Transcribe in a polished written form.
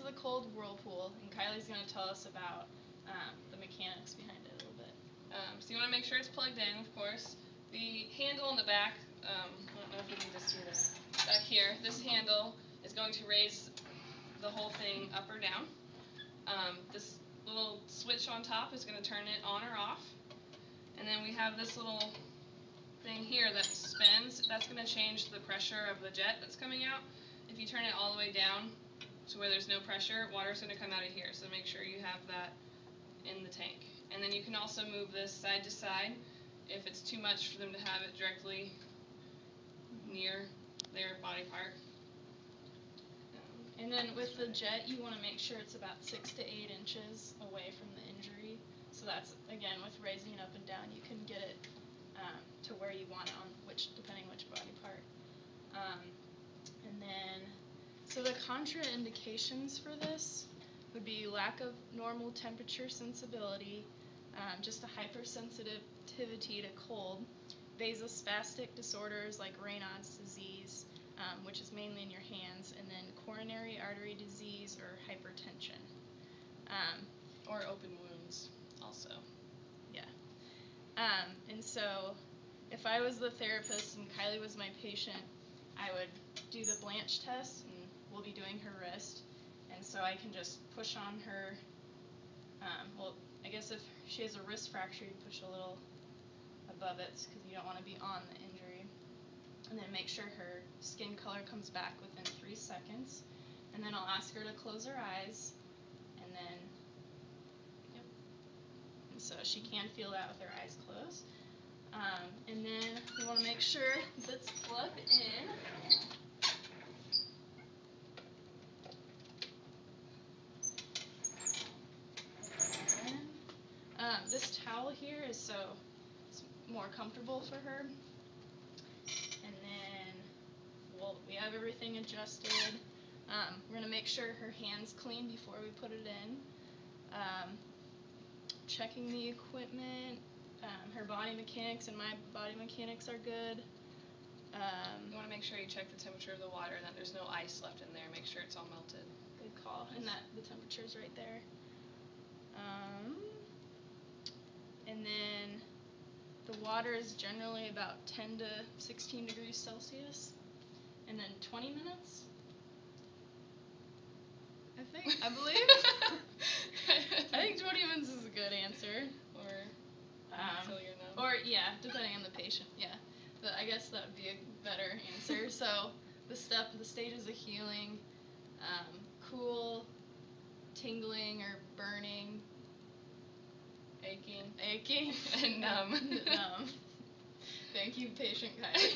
the cold Whirlpool, and Kylie's going to tell us about the mechanics behind it a little bit. So you want to make sure it's plugged in, of course. The handle in the back, I don't know if you can just see that back here, this handle is going to raise the whole thing up or down. This little switch on top is going to turn it on or off. And then we have this little thing here that spins. That's going to change the pressure of the jet that's coming out. If you turn it all the way down to where there's no pressure, water's going to come out of here. So make sure you have that in the tank. And then you can also move this side to side if it's too much for them to have it directly near their body part. And then with the jet, you want to make sure it's about 6 to 8 inches away from the injury. So that's, again, with raising it up and down, you can get it to where you want it on depending which body part. And then, so the contraindications for this would be lack of normal temperature sensibility, just a hypersensitivity to cold, vasospastic disorders like Raynaud's disease, which is mainly in your hands, and then coronary artery disease or hypertension. Or open wounds also. Yeah. And so if I was the therapist and Kylie was my patient, I would do the Blanche test, and we'll be doing her wrist. And so I can just push on her, well, I guess if she has a wrist fracture, you push a little above it because you don't want to be on the injury. And then make sure her skin color comes back within 3 seconds. And then I'll ask her to close her eyes. And then, yep. And so she can feel that with her eyes closed. And then we want to make sure that's plugged in. And this towel here is so it's more comfortable for her. And then we have everything adjusted. We're going to make sure her hand's clean before we put it in. Checking the equipment. Her body mechanics and my body mechanics are good. You want to make sure you check the temperature of the water and that there's no ice left in there. Make sure it's all melted. Good call. And that the temperature's right there. And then the water is generally about 10 to 16 degrees Celsius. And then 20 minutes, I believe. I think 20 minutes is a good answer. Or yeah, depending on the patient, yeah. But I guess that would be a better answer. So the stages of healing, cool, tingling or burning, aching, and numb. Thank you, patient Kylie.